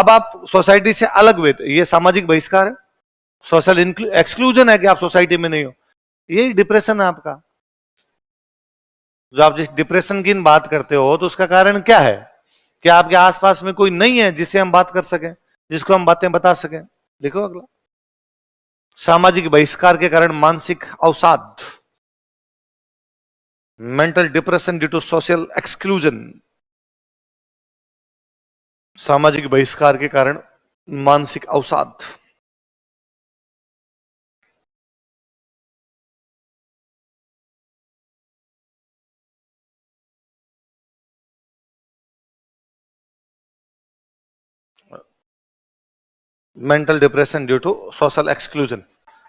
अब आप सोसाइटी से अलग हुए, तो ये सामाजिक बहिष्कार है, सोशल एक्सक्लूजन है कि आप सोसाइटी में नहीं हो। यही डिप्रेशन है आपका। जो आप जिस डिप्रेशन की बात करते हो तो उसका कारण क्या है कि आपके आसपास में कोई नहीं है जिससे हम बात कर सकें, जिसको हम बातें बता सकें। देखो अगला, सामाजिक बहिष्कार के कारण मानसिक अवसाद, mental depression due to social exclusion. सामाजिक बहिष्कार के कारण मानसिक अवसाद। Mental depression due to social exclusion.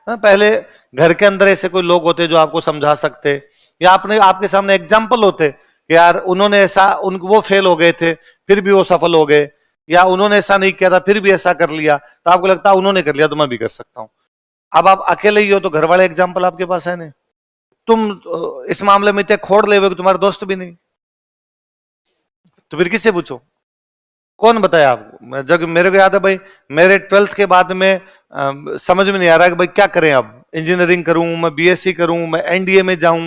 पहले घर के अंदर ऐसे कोई लोग होते जो आपको समझा सकते, या आपने आपके सामने एग्जाम्पल होते कि यार उन्होंने ऐसा, उनको वो फेल हो गए थे फिर भी वो सफल हो गए, या उन्होंने ऐसा नहीं किया था फिर भी ऐसा कर लिया, तो आपको लगता है उन्होंने कर लिया तो मैं भी कर सकता हूं। अब आप अकेले ही हो तो घर वाले एग्जाम्पल आपके पास है नहीं। तुम इस मामले में इतने खोड़ ले हुए कि तुम्हारे दोस्त भी नहीं, तो फिर किससे पूछो, कौन बताया आपको। जब मेरे को याद है भाई, मेरे 12th के बाद में समझ में नहीं आ रहा कि भाई क्या करें, अब इंजीनियरिंग करूं, मैं बीएससी करूं, मैं एनडीए में जाऊं,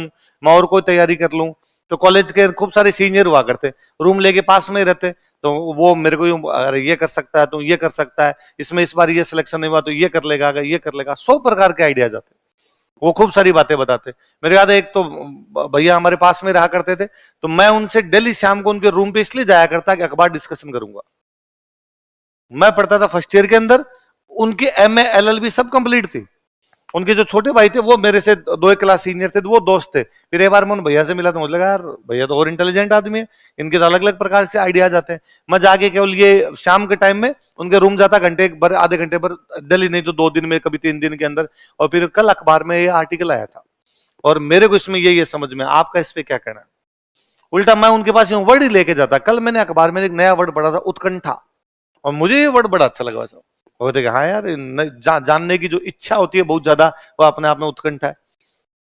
मैं और कोई तैयारी कर लूं। तो कॉलेज के खूब सारे सीनियर हुआ करते, रूम लेके पास में ही रहते, तो वो मेरे को अरे ये कर सकता है, तो ये कर सकता है, इसमें इस बार ये सिलेक्शन नहीं हुआ तो ये कर लेगा, अगर ये कर लेगा, 100 प्रकार के आइडियाज आते। वो खूब सारी बातें बताते। मेरे याद है एक तो भैया हमारे पास में रहा करते थे, तो मैं उनसे डेली शाम को उनके रूम पे इसलिए जाया करता कि अखबार डिस्कशन करूंगा। मैं पढ़ता था फर्स्ट ईयर के अंदर, उनकी एमए एलएलबी सब कंप्लीट थी। उनके जो छोटे भाई थे वो मेरे से 2 क्लास सीनियर थे, तो वो दोस्त थे। फिर एक बार मैं उन भैया से मिला तो मुझे लगा यार भैया तो और इंटेलिजेंट आदमी है, इनके तो अलग अलग प्रकार से आइडियाज आते हैं। मैं जाके केवल ये शाम के टाइम में उनके रूम जाता, घंटे भर आधे घंटे भर डेली, नहीं तो 2 दिन में, कभी 3 दिन के अंदर। और फिर कल अखबार में ये आर्टिकल आया था और मेरे को इसमें ये समझ में, आपका इस पे क्या कहना है। उल्टा मैं उनके पास यूं वर्ड ही लेके जाता। कल मैंने अखबार में एक नया वर्ड पढ़ा था, उत्कंठा, और मुझे ये वर्ड बड़ा अच्छा लगा वैसा। वो देखा हाँ यार, जानने की जो इच्छा होती है बहुत ज्यादा, वो अपने आप में उत्कंठा है।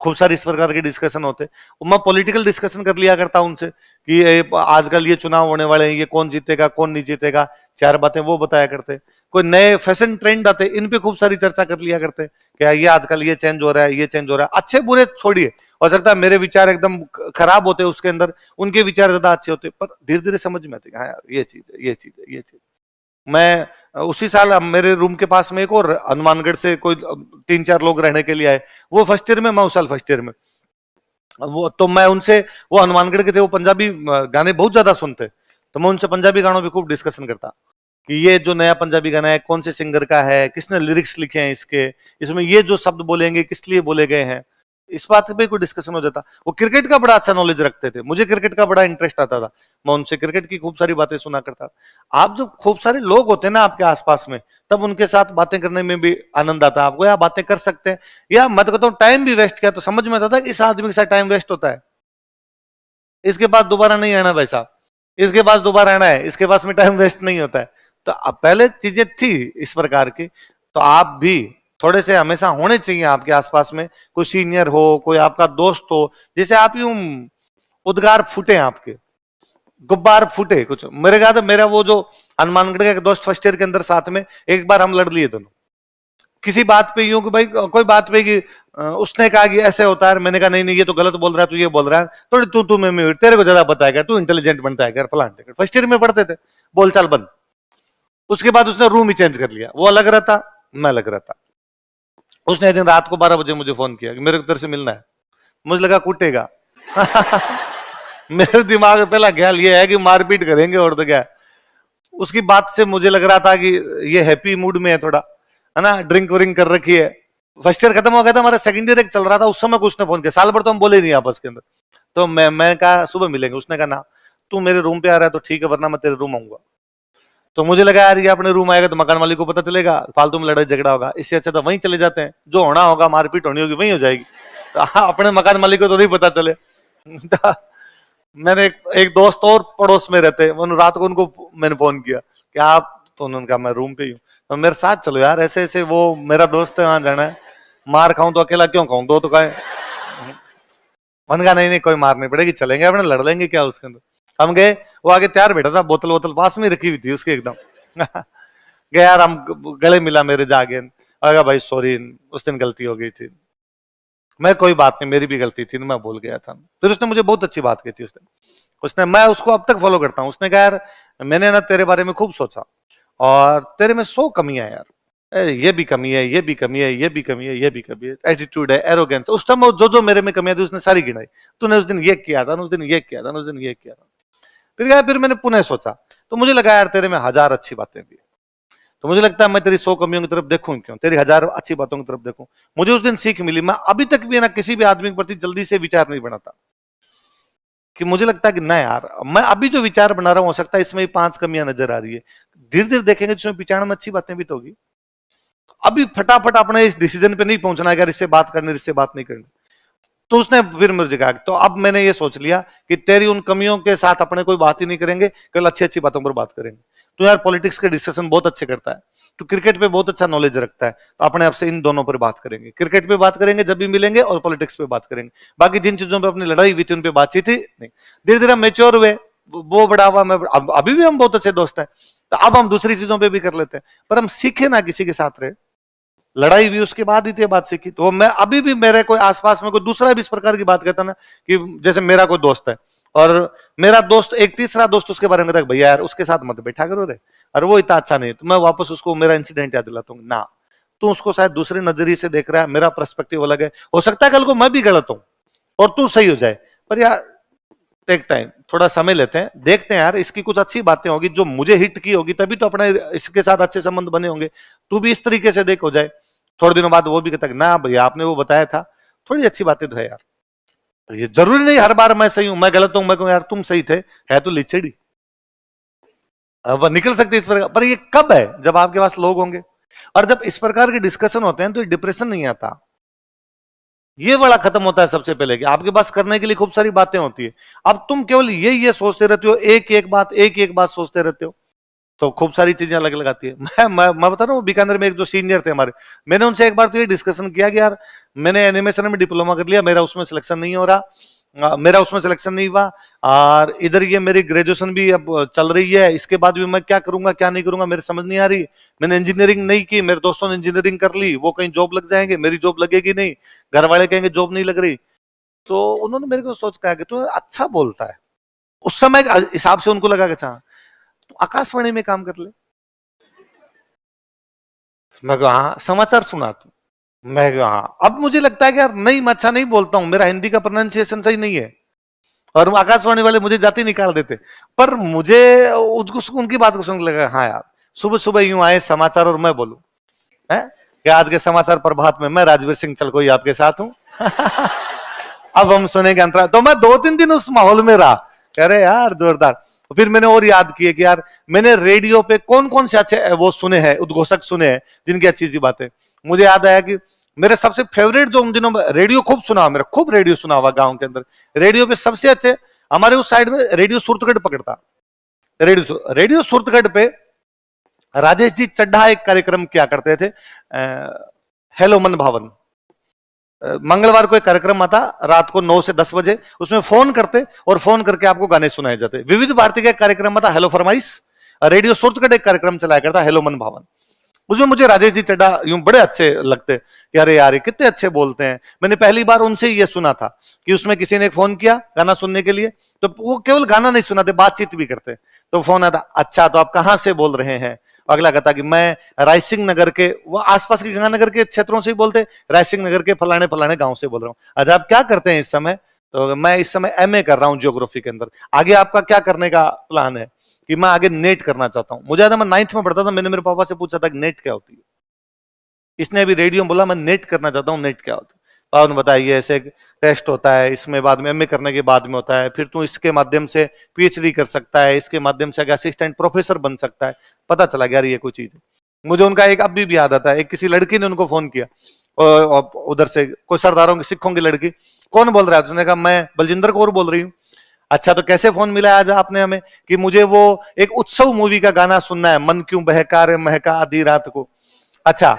खूब सारे इस प्रकार के डिस्कशन होते। मैं पॉलिटिकल डिस्कशन कर लिया करता उनसे कि आजकल ये चुनाव होने वाले हैं, ये कौन जीतेगा कौन नहीं जीतेगा, 4 बातें वो बताया करते। कोई नए फैशन ट्रेंड आते, इन पे खूब सारी चर्चा कर लिया करते कि ये आजकल ये चेंज हो रहा है, ये चेंज हो रहा है। अच्छे बुरे छोड़िए, हो सकता है मेरे विचार एकदम खराब होते उसके अंदर, उनके विचार ज्यादा अच्छे होते, पर धीरे धीरे समझ में आते हाँ यार ये चीज है, ये चीज है, ये चीज। मैं उसी साल मेरे रूम के पास में एक और हनुमानगढ़ से कोई 3-4 लोग रहने के लिए आए। वो फर्स्ट ईयर में, मैं उस साल फर्स्ट ईयर में। वो तो मैं उनसे, वो हनुमानगढ़ के थे, वो पंजाबी गाने बहुत ज्यादा सुनते, तो मैं उनसे पंजाबी गानों पे खूब डिस्कशन करता कि ये जो नया पंजाबी गाना है कौन से सिंगर का है, किसने लिरिक्स लिखे हैं इसके, इसमें ये जो शब्द बोलेंगे किस लिए बोले गए हैं। इस बात पे कोई डिस्कशन हो जाता। वो क्रिकेट का बड़ा अच्छा नॉलेज रखते थे, मुझे क्रिकेट का बड़ा इंटरेस्ट आता था, मैं उनसे क्रिकेट की खूब सारी बातें सुना करता। आप जब खूब सारे लोग होते हैं ना आपके आसपास में, तब उनके साथ बातें करने में भी आनंद आता है आपको, या बातें कर सकते हैं, या मैं तो कहता हूँ टाइम भी वेस्ट किया तो समझ में आता था कि इस आदमी के साथ टाइम वेस्ट होता है, इसके पास दोबारा नहीं आना भाई साहब, इसके पास दोबारा आना है, इसके पास में टाइम वेस्ट नहीं होता है। तो अब पहले चीजें थी इस प्रकार की, तो आप भी थोड़े से हमेशा होने चाहिए आपके आसपास में, कोई सीनियर हो, कोई आपका दोस्त हो, जैसे आप यूं उद्गार फूटे, आपके गुब्बार फूटे कुछ। मेरे याद है मेरा वो जो हनुमानगढ़ का एक दोस्त फर्स्ट ईयर के अंदर साथ में, एक बार हम लड़ लिए दोनों किसी बात पे, यूं कि भाई कोई बात पे कि उसने कहा कि ऐसे होता है, मैंने कहा नहीं नहीं ये तो गलत बोल रहा है, तू ये बोल रहा है, थोड़ी तू मैं तेरे को ज्यादा बताएगा, तू इंटेलिजेंट बनता है कर फलान। फर्स्ट ईयर में पढ़ते थे, बोलचाल बंद। उसके बाद उसने रूम ही चेंज कर लिया, वो अलग रहता मैं अलग रहता। उसने एक दिन रात को 12 बजे मुझे फोन किया कि मेरे को तेरे से मिलना है। मुझे लगा कूटेगा मेरे दिमाग में पहला ख्याल ये है कि मारपीट करेंगे और तो क्या। उसकी बात से मुझे लग रहा था कि ये हैप्पी मूड में है थोड़ा, है ना, ड्रिंक व्रिंक कर रखी है। फर्स्ट ईयर खत्म हो गया था, हमारा सेकंड ईयर एक चल रहा था, उस समय उसने फोन किया, साल भर तो हम बोले नहीं आपस के अंदर। तो मैं कहा सुबह मिलेंगे, उसने कहा ना तू मेरे रूम पे आ रहा है तो ठीक है, वरना मैं तेरे रूम आऊंगा। तो मुझे लगा यार ये अपने रूम आएगा तो मकान मालिक को पता चलेगा, फालतू में लड़ाई झगड़ा होगा, इससे अच्छा तो वहीं चले जाते हैं, जो होना होगा मारपीट होनी होगी वहीं हो जाएगी, तो अपने मकान मालिक को तो नहीं पता चले। तो मैंने एक दोस्त और पड़ोस में रहते, रात को उनको मैंने फोन किया कि आप, तो उन्होंने कहा मैं रूम पे ही हूँ, तो मेरे साथ चलो यार, ऐसे ऐसे वो मेरा दोस्त है, वहां जाना है, मार खाऊं तो अकेला क्यों खाऊं, दो तो खाए। मैंने कहा नहीं नहीं कोई मार नहीं पड़ेगी, चलेंगे अपने लड़ लेंगे क्या उसके अंदर। हम गए, वो आगे तैयार बैठा था, बोतल वोतल पास में रखी हुई थी उसके एकदम गया यार, हम गले मिला मेरे जागे, अगर भाई सॉरी उस दिन गलती हो गई थी, मैं कोई बात नहीं, मेरी भी गलती थी, मैं भूल गया था। फिर उसने मुझे बहुत अच्छी बात की थी उसने, मैं उसको अब तक फॉलो करता हूँ। उसने कहा यार मैंने ना तेरे बारे में खूब सोचा और तेरे में 100 कमियां यार, ये भी कमी है, ये भी कमी है, ये भी कमी है, ये भी कमी है, एटीट्यूड है, एरोगेंस। उस टाइम जो जो मेरे में कमियां थी उसने सारी गिनाई, तूने उस दिन ये किया था, उस दिन ये किया था, उस दिन ये किया था। फिर क्या, फिर मैंने पुनः सोचा, तो मुझे लगा यार तेरे में 1000 अच्छी बातें भी, तो मुझे लगता है मैं तेरी 100 कमियों की तरफ देखूं क्यों, तेरी 1000 अच्छी बातों की तरफ देखूं। मुझे उस दिन सीख मिली। मैं अभी तक भी ना किसी भी आदमी के प्रति जल्दी से विचार नहीं बनाता, कि मुझे लगता है कि ना यार मैं अभी जो विचार बना रहा हूं हो सकता है इसमें 5 कमियां नजर आ रही है, धीरे धीरे देखेंगे जिसमें विचार में अच्छी बातें भी तो होगी। अभी फटाफट अपने इस डिसीजन पे नहीं पहुंचना है, अगर इससे बात करनी इससे बात नहीं करनी। तो उसने फिर मुझे कहा, तो अब मैंने ये सोच लिया कि तेरी उन कमियों के साथ अपने कोई बात ही नहीं करेंगे, केवल अच्छी अच्छी बातों पर बात करेंगे। तो यार पॉलिटिक्स के डिस्कशन बहुत अच्छे करता है, तो क्रिकेट पे बहुत अच्छा नॉलेज रखता है, तो अपने आप से इन दोनों पर बात करेंगे, क्रिकेट पे बात करेंगे जब भी मिलेंगे और पॉलिटिक्स पे बात करेंगे। बाकी जिन चीजों पे अपनी लड़ाई हुई थी उन पे बातचीत ही नहीं। धीरे धीरे मेच्योर हुए, वो बड़ा हुआ, मैं अभी भी हम बहुत अच्छे दोस्त हैं, तो अब हम दूसरी चीजों पे भी कर लेते हैं, पर हम सीखे ना किसी के साथ रहे। लड़ाई भी उसके बाद ही थी, बात सीखी। तो मैं अभी भी मेरे कोई आसपास में कोई दूसरा भी इस प्रकार की बात कहता ना, कि जैसे मेरा कोई दोस्त है और मेरा दोस्त एक तीसरा दोस्त उसके बारे में कहता है भैया यार उसके साथ मत बैठा करो रे, और वो इतना अच्छा नहीं, तो मैं वापस उसको मेरा इंसिडेंट याद दिलाता हूँ ना, तू उसको शायद दूसरे नजरिए से देख रहा है, मेरा पर्सपेक्टिव अलग है, हो सकता है कल को मैं भी गलत हूं और तू सही हो जाए, पर यार टेक टाइम, थोड़ा समय लेते हैं, देखते हैं यार इसकी कुछ अच्छी बातें होगी जो मुझे हिट की होगी, तभी तो अपने इसके साथ अच्छे संबंध बने होंगे। तू भी इस तरीके से देख हो जाए। थोड़े दिनों बाद वो भी कहता है ना भैया आपने वो बताया था, थोड़ी अच्छी बातें तो है यार, ये जरूरी नहीं हर बार मैं सही हूं, मैं गलत हूं, मैं कहूं यार तुम सही थे, है तो लिचड़ी। अब निकल सकती है इस प्रकार, पर ये कब है, जब आपके पास लोग होंगे। और जब इस प्रकार के डिस्कशन होते हैं तो डिप्रेशन नहीं आता, ये वाला खत्म होता है सबसे पहले, कि आपके पास करने के लिए खूब सारी बातें होती है, अब तुम केवल ये सोचते रहते हो, एक एक बात सोचते रहते हो, तो खूब सारी चीजें अलग अलग आती है। मैं बता रहा हूँ, बीकानेर में एक जो सीनियर थे हमारे, मैंने उनसे एक बार तो ये डिस्कशन किया कि यार मैंने एनिमेशन में डिप्लोमा कर लिया, मेरा उसमें सिलेक्शन नहीं हो रहा, मेरा उसमें सिलेक्शन नहीं हुआ, और इधर ये मेरी ग्रेजुएशन भी अब चल रही है, इसके बाद भी मैं क्या करूंगा क्या नहीं करूंगा मेरे समझ नहीं आ रही। मैंने इंजीनियरिंग नहीं की, मेरे दोस्तों ने इंजीनियरिंग कर ली, वो कहीं जॉब लग जाएंगे, मेरी जॉब लगेगी नहीं, घर वाले कहेंगे जॉब नहीं लग रही। तो उन्होंने मेरे को सोच कहा कि तू अच्छा बोलता है, उस समय के हिसाब से उनको लगा कि अच्छा तू आकाशवाणी में काम कर ले। मैं कहा हाँ, समाचार सुना तू। मैं कहा हाँ, अब मुझे लगता है कि यार नहीं मैं अच्छा नहीं बोलता हूं, मेरा हिंदी का प्रोनाउंसिएशन सही नहीं है, और आकाशवाणी वाले मुझे जाति निकाल देते। पर मुझे उसको उनकी बात को सुन के लगा हाँ यार, सुबह सुबह यूं आए समाचार और मैं बोलूं है कि आज के समाचार प्रभात में मैं राजवीर सिंह चलकोई आपके साथ हूं। अब हम सुनेंगे अंतरा, तो मैं 2-3 दिन उस माहौल में रहा, कह रहे यार जोरदार। तो फिर मैंने और याद किए कि यार मैंने रेडियो पे कौन कौन से अच्छे वो सुने हैं, उद्घोषक सुने हैं जिनकी अच्छी अच्छी बातें। मुझे याद आया कि मेरे सबसे फेवरेट जो उन दिनों में रेडियो खूब सुना हुआ, मेरा खूब रेडियो सुना हुआ गांव के अंदर, रेडियो पे सबसे अच्छे हमारे उस साइड में रेडियो सुरतगढ़ पकड़ता। रेडियो सुरतगढ़ पे राजेश जी चड्ढा एक कार्यक्रम किया करते थे, हेलो मन भावन। मंगलवार को एक कार्यक्रम आता रात को 9 से 10 बजे, उसमें फोन करते और फोन करके आपको गाने सुनाए जाते। विविध भारती का एक कार्यक्रम आता हेलो फरमाइश, रेडियो सुरतगढ़ एक कार्यक्रम चलाया करता हेलो मन भावन। उसमें मुझे राजेश जी चड्ढा यूं बड़े अच्छे लगते कि अरे यार ये कितने अच्छे बोलते हैं। मैंने पहली बार उनसे ये सुना था कि उसमें किसी ने फोन किया गाना सुनने के लिए, तो वो केवल गाना नहीं सुनाते, बातचीत भी करते। तो फोन आता, अच्छा तो आप कहां से बोल रहे हैं, अगला कहता कि मैं रायसिंह नगर के, वो आसपास के गंगानगर के क्षेत्रों से ही बोलते, रायसिंह नगर के फलाने फलाने गांव से बोल रहा हूँ। अच्छा आप क्या करते हैं इस समय, तो मैं इस समय एमए कर रहा हूँ ज्योग्राफी के अंदर, आगे आपका क्या करने का प्लान है, कि मैं आगे नेट करना चाहता हूँ। मुझे याद है मैं 9th में पढ़ता था, मैंने मेरे पापा से पूछा था कि नेट क्या होती है, इसने अभी रेडियो में बोला मैं नेट करना चाहता हूँ, नेट क्या होता है। पापा ने बताया ये ऐसे टेस्ट होता है, इसमें बाद में एमए करने के बाद में होता है, फिर तू इसके माध्यम से पीएचडी कर सकता है, इसके माध्यम से असिस्टेंट प्रोफेसर बन सकता है। पता चला यार ये कोई चीज है। मुझे उनका एक अभी भी याद आता है, एक किसी लड़की ने उनको फोन किया, उधर से कोई सरदारों की सिखों की लड़की, कौन बोल रहा है, उसने कहा मैं बलजिंदर कौर बोल रही हूँ। अच्छा तो कैसे फोन मिला आज आपने हमें, कि मुझे वो एक उत्सव मूवी का गाना सुनना है, मन क्यों बहका रे महका आधी रात को। अच्छा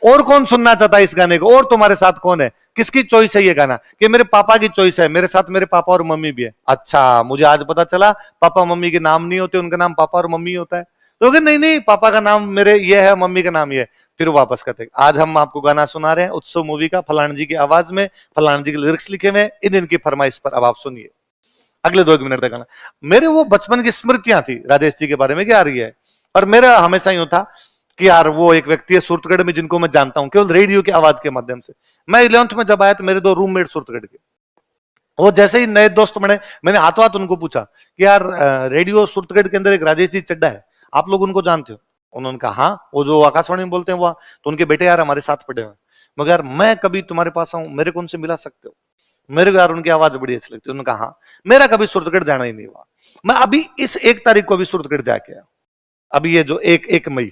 और कौन सुनना चाहता है इस गाने को, और तुम्हारे साथ कौन है, किसकी चॉइस है ये गाना, कि मेरे पापा की चॉइस है, मेरे साथ मेरे पापा और मम्मी भी है। अच्छा मुझे आज पता चला पापा मम्मी के नाम नहीं होते, उनका नाम पापा और मम्मी होता है। तो कहे नहीं नहीं, पापा का नाम मेरे ये है, मम्मी का नाम ये है। फिर वापस कहते आज हम आपको गाना सुना रहे हैं उत्सव मूवी का, फलान जी की आवाज में, फलान जी के लिरिक्स लिखे हुए, इन इनकी फरमाइश पर, अब आप सुनिए अगले 2 मिनट तक गाना। मेरे वो बचपन की स्मृतियां थी राजेश जी के बारे में, क्या आ रही है। और मेरा हमेशा यूं था कि यार वो एक व्यक्ति है सूरतगढ़ में जिनको मैं जानता हूं केवल रेडियो की आवाज के माध्यम से। मैं 11th में जब आया तो मेरे 2 रूममेट सूरतगढ़ के, वो जैसे ही नए दोस्त बने, मैंने हाथों हाथ उनको पूछा कि यार रेडियो सूरतगढ़ के अंदर एक राजेश जी चड्डा है, आप लोग उनको जानते हो। उन्होंने कहा हाँ, वो जो आकाशवाणी में बोलते हैं वो, तो उनके बेटे यार हमारे साथ पढ़े हुए। मगर यार मैं कभी तुम्हारे पास आऊं, मेरे को उनसे मिला सकते हो, मेरे को यार उनकी आवाज बड़ी अच्छी लगती है। उन्होंने कहा हाँ। मेरा कभी सूरतगढ़ जाना ही नहीं हुआ। मैं अभी इस 1 तारीख को अभी सूरतगढ़ जाके आया, अभी ये जो 1 मई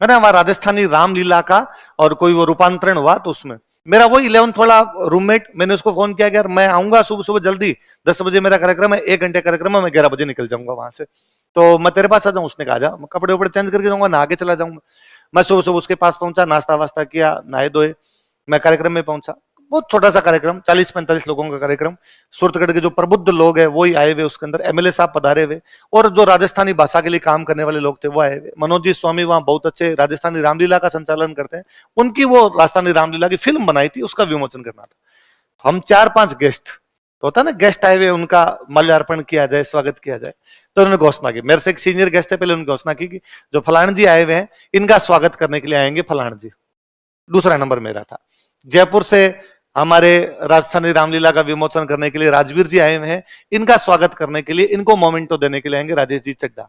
है ना, वहां राजस्थानी रामलीला का और कोई वो रूपांतरण हुआ, तो उसमें मेरा वो 11th वाला रूममेट, मैंने उसको फोन किया कि यार मैं आऊंगा सुबह सुबह जल्दी, 10 बजे मेरा कार्यक्रम है, 1 घंटे कार्यक्रम है, मैं 11 बजे निकल जाऊंगा वहां से, तो मैं तेरे पास आ जाऊं। उसने कहा जा, मैं कपड़े उपड़े चेंज करके जाऊंगा, नहा के चला जाऊंगा। मैं सुबह सुबह उसके पास पहुंचा, नाश्ता वास्ता किया, नहाए धोए, मैं कार्यक्रम में पहुंचा। बहुत छोटा सा कार्यक्रम, 40-45 लोगों का कार्यक्रम। सूरतगढ़ के जो प्रबुद्ध लोग हैं वो ही आए हुए, उसके अंदर एमएलए साहब पधारे हुए, और जो राजस्थानी भाषा के लिए काम करने वाले लोग थे वो आए हुए। मनोज जी स्वामी वहां बहुत अच्छे राजस्थानी रामलीला का संचालन करते हैं, उनकी वो राजस्थानी रामलीला की फिल्म बनाई थी, उसका विमोचन करना था। हम 4-5 गेस्ट, तो होता ना गेस्ट आए हुए, उनका माल्यार्पण किया जाए, स्वागत किया जाए। तो उन्होंने घोषणा की, मेरे से एक सीनियर गेस्ट है, पहले उन्होंने घोषणा की कि जो फलान जी आए हुए हैं इनका स्वागत करने के लिए आएंगे फलान जी। दूसरा नंबर मेरा था। जयपुर से हमारे राजस्थानी रामलीला का विमोचन करने के लिए राजवीर जी आए हुए हैं, इनका स्वागत करने के लिए, इनको मोमेंटो देने के लिए आएंगे राजेश जी चड्डा।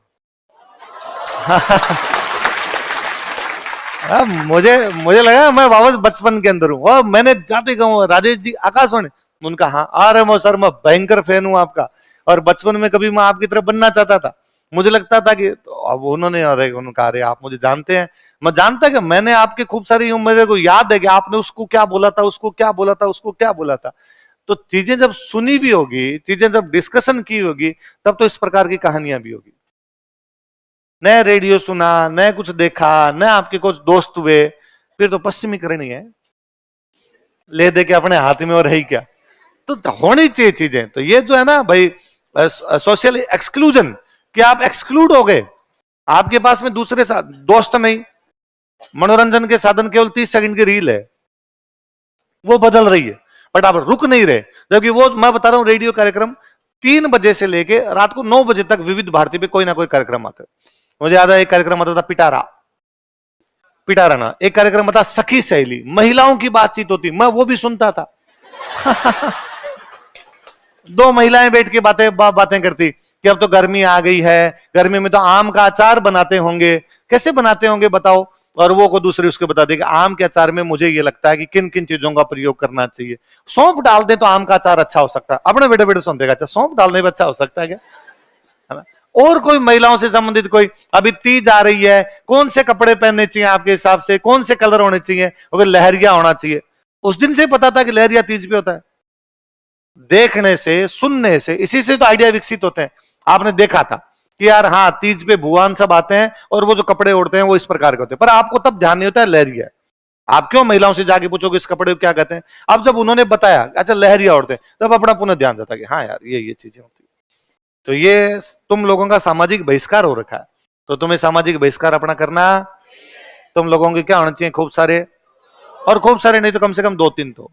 मुझे लगा मैं वापस बचपन के अंदर हूं, और मैंने जाते कहूँ राजेश जी आकाशवाणी, उनका हाँ आ रहे हो सर, मैं भयंकर फैन हूं आपका, और बचपन में कभी मैं आपकी तरह बनना चाहता था। मुझे लगता था कि तो अब उन्होंने कहा अरे आप मुझे जानते हैं, मैं जानता कि मैंने आपके खूब सारी, मेरे को याद है कि आपने उसको क्या बोला था, उसको क्या बोला था, उसको क्या बोला था। तो चीजें जब सुनी भी होगी, चीजें जब डिस्कशन की होगी, तब तो इस प्रकार की कहानियां भी होगी। न रेडियो सुना, न कुछ देखा, न आपके कुछ दोस्त हुए, फिर तो पश्चिमी करनी है, ले दे के अपने हाथ में और है ही क्या। तो होनी चाहिए चीजें। तो ये जो है ना भाई सोशल एक्सक्लूजन, कि आप एक्सक्लूड हो गए, आपके पास में दूसरे दोस्त नहीं, मनोरंजन के साधन केवल 30 सेकंड की रील है, वो बदल रही है, बट आप रुक नहीं रहे। जबकि वो मैं बता रहा हूं रेडियो कार्यक्रम 3 बजे से लेके रात को 9 बजे तक विविध भारती पे कोई ना कोई कार्यक्रम आता है। मुझे याद है एक कार्यक्रम आता था पिटारा, पिटारा ना, एक कार्यक्रम था सखी सहेली, महिलाओं की बातचीत होती, मैं वो भी सुनता था। 2 महिलाएं बैठ के बातें करती कि अब तो गर्मी आ गई है, गर्मी में तो आम का अचार बनाते होंगे, कैसे बनाते होंगे बताओ। और वो को दूसरी उसके बता देगा आम के अचार में मुझे ये लगता है कि किन किन चीजों का प्रयोग करना चाहिए, सौंफ डाल दे तो आम का अचार अच्छा हो सकता है। अपने बेटे बेटे सुनते, अच्छा सौंफ डालने में अच्छा हो सकता है क्या, है ना। और कोई महिलाओं से संबंधित कोई, अभी तीज आ रही है, कौन से कपड़े पहनने चाहिए आपके हिसाब से, कौन से कलर होने चाहिए, अगर लहरिया होना चाहिए। उस दिन से पता था कि लहरिया तीज पे होता है, देखने से सुनने से, इसी से तो आइडिया विकसित होते हैं। आपने देखा था कि यार हाँ तीज पे भगवान सब आते हैं और वो जो कपड़े ओढ़ते हैं वो इस प्रकार के होते हैं, पर आपको तब ध्यान नहीं होता है लहरिया। आप क्यों महिलाओं से जाके पूछोगे इस कपड़े को क्या कहते हैं। अब जब उन्होंने बताया अच्छा लहरिया ओढ़ते हैं, तब अपना पुनः ध्यान जाता कि हाँ यार ये चीजें होती है। तो ये तुम लोगों का सामाजिक बहिष्कार हो रखा है, तो तुम्हें सामाजिक बहिष्कार अपना करना। तुम लोगों के क्या होना चाहिए, खूब सारे, और खूब सारे नहीं तो कम से कम 2-3 तो,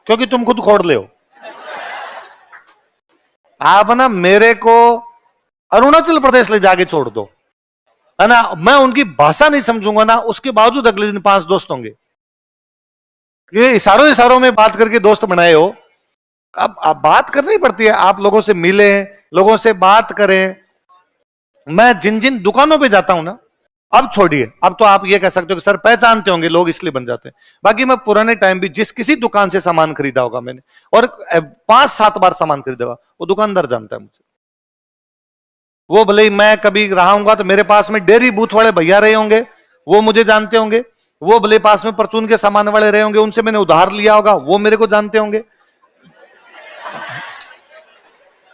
क्योंकि तुम खुद खोड़ ले हो। आप ना मेरे को अरुणाचल प्रदेश ले जाके छोड़ दो, है ना, मैं उनकी भाषा नहीं समझूंगा ना, उसके बावजूद अगले दिन 5 दोस्त होंगे। ये इशारों इशारों में बात करके दोस्त बनाए हो। अब बात करनी पड़ती है, आप लोगों से मिले, लोगों से बात करें। मैं जिन जिन दुकानों पे जाता हूं ना, अब छोड़िए, अब तो आप ये कह सकते हो कि सर पहचानते होंगे लोग इसलिए बन जाते हैं, बाकी मैं पुराने टाइम भी जिस किसी दुकान से सामान खरीदा होगा मैंने, और 5-7 बार सामान खरीदा होगा, वो दुकानदार जानता है मुझे। वो भले ही मैं कभी रहा हूंगा तो मेरे पास में डेयरी बूथ वाले भैया रहे होंगे, वो मुझे जानते होंगे। वो भले पास में परचून के सामान वाले रहे होंगे, उनसे मैंने उधार लिया होगा, वो मेरे को जानते होंगे।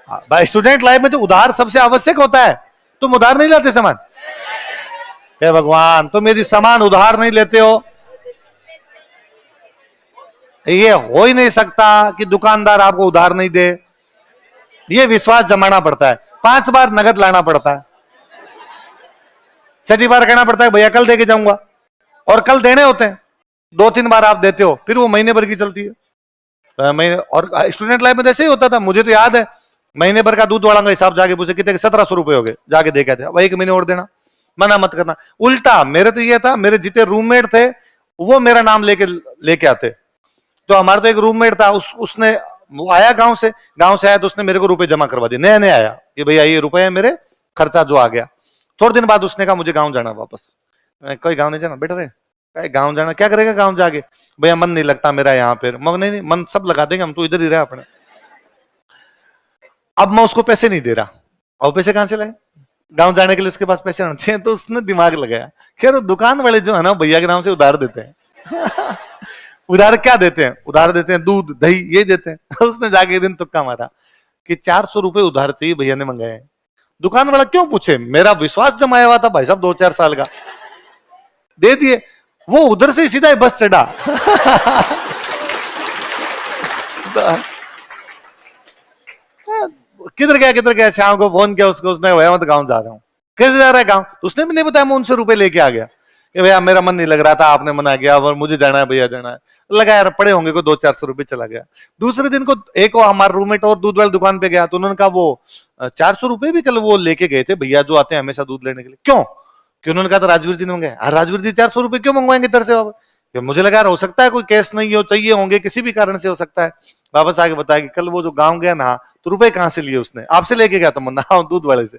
भाई स्टूडेंट लाइफ में तो उधार सबसे आवश्यक होता है। तुम उधार नहीं लाते सामान, हे भगवान तुम यदि सामान उधार नहीं लेते हो, ये हो ही नहीं सकता कि दुकानदार आपको उधार नहीं दे। ये विश्वास जमाना पड़ता है। 5 बार नगद लाना पड़ता है, 6ठी बार कहना पड़ता है भैया कल दे के जाऊंगा, और कल देने होते हैं, 2-3 बार आप देते हो, फिर वो महीने भर की चलती है। महीने, और स्टूडेंट लाइफ में जैसे ही होता था, मुझे तो याद है महीने भर का दूध वाला का हिसाब जाके पूछे कितने, 1700 रुपए हो गए, जाके देखा थे, अब 1 महीने और देना, मना मत करना। उल्टा मेरे तो ये था, मेरे जितने रूममेट थे वो मेरा नाम लेके आते। तो हमारा तो एक रूममेट था, उसने, वो आया गांव से आया तो उसने मेरे को रुपए जमा करवा दिए, नया नया आया कि भैया ये रुपए है मेरे, खर्चा जो आ गया। थोड़े दिन बाद उसने कहा मुझे गांव जाना वापस। कोई गांव नहीं जाना बेटा रे, गांव जाना क्या करेगा गांव जाके, भैया मन नहीं लगता मेरा यहाँ पे। मगर नहीं, मन सब लगा देंगे, हम तो इधर ही रहे अपने। अब मैं उसको पैसे नहीं दे रहा, और पैसे कहां से लाए, गांव जाने के लिए उसके पास पैसे होने चाहिए। तो उसने दिमाग लगाया, खैर दुकान वाले जो है ना भैया के नाम से उधार देते हैं उधार क्या देते हैं, उधार देते हैं दूध दही ये देते हैं उसने जाके एक दिन तुक्का मारा कि 400 रुपए उधार चाहिए, भैया ने मंगाए। दुकान वाला क्यों पूछे, मेरा विश्वास जमाया हुआ था भाई साहब 2-4 साल का, दे दिए। वो उधर से सीधा बस चढ़ा किधर गया, शाम को फोन किया उसको, उसने भैया मैं तो गाँव जा रहा हूँ। कैसे जा रहा है गाँव, तो उसने भी नहीं बताया, मैं उनसे रुपए लेके आ गया कि भैया मेरा मन नहीं लग रहा था, आपने मना किया और मुझे जाना है भैया जाना है। लगा यार पड़े होंगे को 200-400 रुपए, चला गया। दूसरे दिन को एक हमारा रूममेट और दूध वाली दुकान पे गया, तो उन्होंने कहा वो 400 रुपए भी कल वो लेके गए थे भैया जो आते हैं हमेशा दूध लेने के लिए। क्यों, कि उन्होंने कहा था राजवीर जी ने मंगाया। राजवीर जी 400 रुपए क्यों मंगवाएंगे तेरे से वापस, मुझे लगा हो सकता है कोई केस नहीं हो, चाहिए होंगे, किसी भी कारण से हो सकता है। वापस आके बताया कि कल वो जो गाँव गया ना, तो रुपए कहाँ से लिए उसने, आपसे लेके गया था मुन्ना दूध वाले से